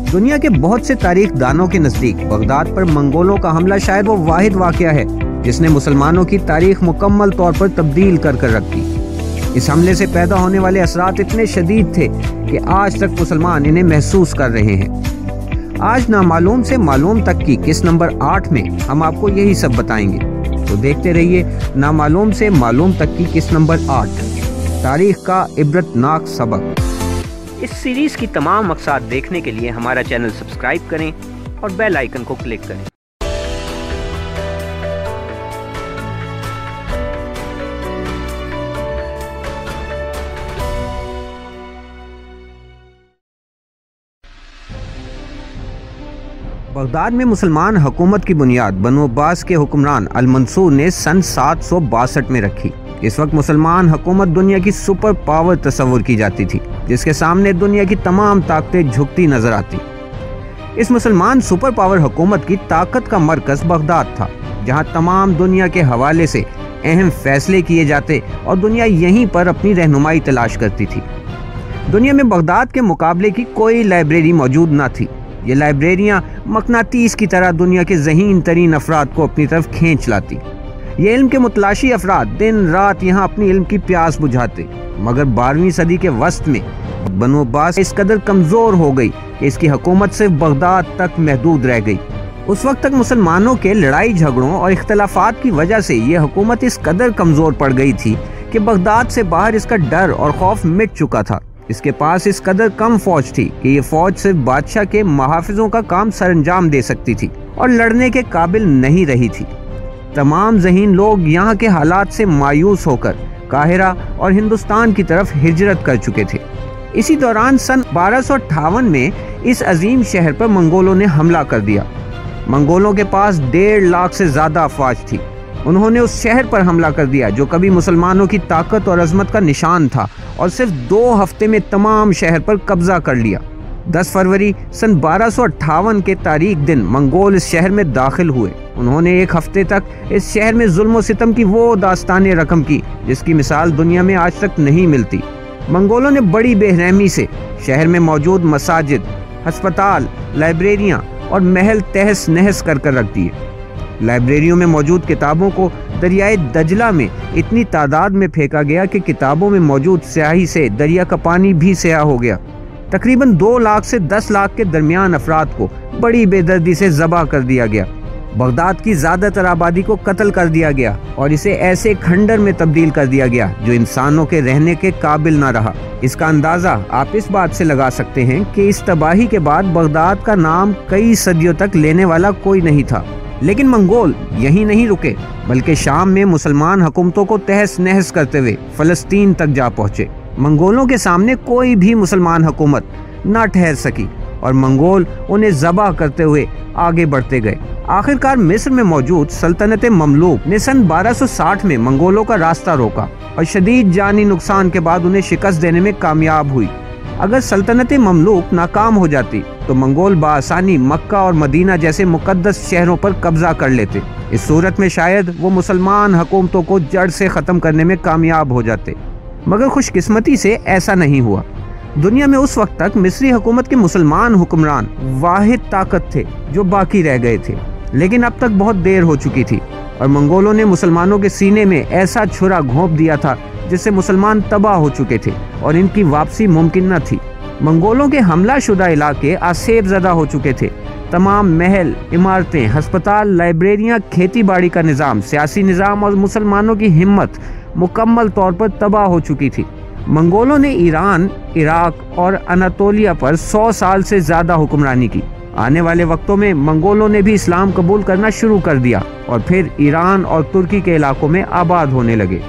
दुनिया के बहुत से तारीख दानों के नजदीक बगदाद पर मंगोलों का हमला शायद वो वाहिद वाकया है जिसने मुसलमानों की तारीख मुकम्मल तौर पर तब्दील कर रख दी। इस हमले से पैदा होने वाले असरात इतने शदीद थे कि आज तक मुसलमान इन्हें महसूस कर रहे हैं। आज नामालूम से मालूम तक की किस नंबर 8 में हम आपको यही सब बताएंगे, तो देखते रहिए नामालूम से मालूम तक की किस नंबर 8, तारीख का इबरतनाक सबक। इस सीरीज की तमाम मकसद देखने के लिए हमारा चैनल सब्सक्राइब करें और बेल आइकन को क्लिक करें। बगदाद में मुसलमान हुकूमत की बुनियाद बनु अब्बास के हुक्मरान अल मंसूर ने सन 762 में रखी। इस वक्त मुसलमान हुकूमत दुनिया की सुपर पावर तस्वुर की जाती थी, जिसके सामने दुनिया की तमाम ताकतें झुकती नजर आती। इस मुसलमान सुपर पावर हुकूमत की ताकत का मरकज बगदाद था, जहां तमाम दुनिया के हवाले से अहम फैसले किए जाते और दुनिया यहीं पर अपनी रहनुमाई तलाश करती थी। दुनिया में बगदाद के मुकाबले की कोई लाइब्रेरी मौजूद न थी। ये लाइब्रेरियां मकनातीस की तरह दुनिया के ज़हीन तरीन अफराद को अपनी तरफ खींच लाती। ये इल्म के मुतलाशी अफराद दिन रात यहाँ अपनी इल्म की प्यास बुझाते, मगर 12वीं सदी के वस्त में बनु अब्बास इस कदर कमज़ोर हो गई कि इसकी हुकूमत सिर्फ बगदाद तक महदूद रह गई। उस वक्त तक मुसलमानों के लड़ाई झगड़ों और इख्तलाफात की वजह से ये हुकूमत इस कदर कमज़ोर पड़ गई थी कि बगदाद से बाहर इसका डर और खौफ मिट चुका था। इसके पास इस कदर कम फौज थी कि ये फौज सिर्फ बादशाह के मुहाफिजों का काम सरअंजाम दे सकती थी और लड़ने के काबिल नहीं रही थी। तमाम ज़हीन लोग यहाँ के हालात से मायूस होकर काहिरा और हिंदुस्तान की तरफ हिजरत कर चुके थे। इसी दौरान सन 1258 में इस अजीम शहर पर मंगोलों ने हमला कर दिया। मंगोलों के पास 1.5 लाख से ज़्यादा अफवाज थी। उन्होंने उस शहर पर हमला कर दिया जो कभी मुसलमानों की ताकत और अजमत का निशान था, और सिर्फ 2 हफ्ते में तमाम शहर पर कब्जा कर लिया। 10 फरवरी सन 1258 के तारीख दिन मंगोल इस शहर में दाखिल हुए। उन्होंने 1 हफ्ते तक इस शहर में जुल्म सितम की वो दास्तानें रकम की जिसकी मिसाल दुनिया में आज तक नहीं मिलती। मंगोलों ने बड़ी बेरहमी से शहर में मौजूद मसाजिद, अस्पताल, लाइब्रेरियाँ और महल तहस नहस कर रख दिए। लाइब्रेरियों में मौजूद किताबों को दरियाए दजला में इतनी तादाद में फेंका गया कि किताबों में मौजूद स्याही से दरिया का पानी भी स्याह हो गया। तकरीबन 2 लाख से 10 लाख के दरमियान अफराद को बड़ी बेदर्दी से ज़बह कर दिया गया। बगदाद की ज़्यादातर आबादी को कत्ल कर दिया गया और इसे ऐसे खंडर में तब्दील कर दिया गया जो इंसानों के रहने के काबिल ना रहा। इसका अंदाज़ा आप इस बात से लगा सकते हैं कि इस तबाही के बाद बगदाद का नाम कई सदियों तक लेने वाला कोई नहीं था। लेकिन मंगोल यहीं नहीं रुके, बल्कि शाम में मुसलमान हुकूमतों को तहस नहस करते हुए फ़लस्तीन तक जा पहुँचे। मंगोलों के सामने कोई भी मुसलमान हुकूमत ना ठहर सकी और मंगोल उन्हें ज़बह करते हुए आगे बढ़ते गए। आखिरकार मिस्र में मौजूद सल्तनत ममलूक ने सन 1260 में मंगोलों का रास्ता रोका और शदीद जानी नुकसान के बाद उन्हें शिकस्त देने में कामयाब हुई। अगर सल्तनत ममलूक नाकाम हो जाती तो मंगोल बासानी मक्का और मदीना जैसे मुकद्दस शहरों पर कब्जा कर लेते। इस सूरत में शायद वो मुसलमान हुकूमतों को जड़ से ख़त्म करने में कामयाब हो जाते, मगर खुशकिस्मती से ऐसा नहीं हुआ। दुनिया में उस वक्त तक मिस्री हुकूमत के मुसलमान हुक्मरान वाहिद ताकत थे जो बाकी रह गए थे, लेकिन अब तक बहुत देर हो चुकी थी और मंगोलों ने मुसलमानों के सीने में ऐसा छुरा घोंप दिया था जिससे मुसलमान तबाह हो चुके थे और इनकी वापसी मुमकिन न थी। मंगोलों के हमला शुदा इलाके आसेब ज़दा हो चुके थे। तमाम महल, इमारतें, हस्पताल, लाइब्रेरियाँ, खेती बाड़ी का निज़ाम, सियासी निज़ाम और मुसलमानों की हिम्मत मुकम्मल तौर पर तबाह हो चुकी थी। मंगोलों ने ईरान, इराक और अनातोलिया पर 100 साल से ज़्यादा हुक्मरानी की। आने वाले वक्तों में मंगोलों ने भी इस्लाम कबूल करना शुरू कर दिया और फिर ईरान और तुर्की के इलाकों में आबाद होने लगे।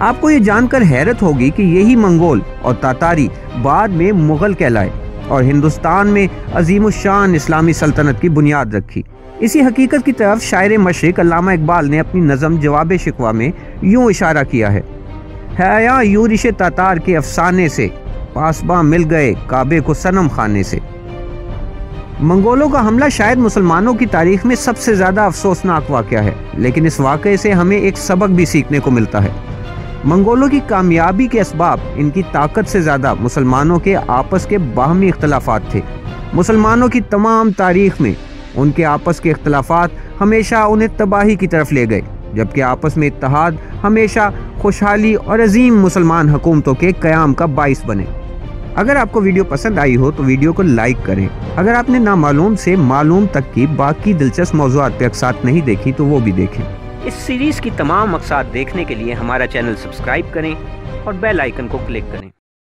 आपको ये जानकर हैरत होगी कि यही मंगोल और तातारी बाद में मुगल कहलाए और हिंदुस्तान में अजीमुशान इस्लामी सल्तनत की बुनियाद रखी। इसी हकीकत की तरफ शायर मशरिक अल्लामा इकबाल ने अपनी नज़म जवाब शिकवा में यूँ इशारा किया है यूरिश तातार के अफसाने से, पासबा मिल गए काबे को सनम खाने से। मंगोलों का हमला शायद मुसलमानों की तारीख में सबसे ज़्यादा अफसोसनाक वाक़या है, लेकिन इस वाक़े से हमें एक सबक भी सीखने को मिलता है। मंगोलों की कामयाबी के असबाब इनकी ताकत से ज़्यादा मुसलमानों के आपस के बाहमी इख्तलाफात थे। मुसलमानों की तमाम तारीख में उनके आपस के इख्तलाफात हमेशा उन्हें तबाही की तरफ ले गए, जबकि आपस में इत्तेहाद हमेशा खुशहाली और अजीम मुसलमान हुकूमतों के क़याम का बाइस बने। अगर आपको वीडियो पसंद आई हो तो वीडियो को लाइक करें। अगर आपने नामालूम से मालूम तक की बाकी दिलचस्प मौज़ूआत पे अक़सात नहीं देखी तो वो भी देखें। इस सीरीज़ की तमाम अक़सात देखने के लिए हमारा चैनल सब्सक्राइब करें और बेल आइकन को क्लिक करें।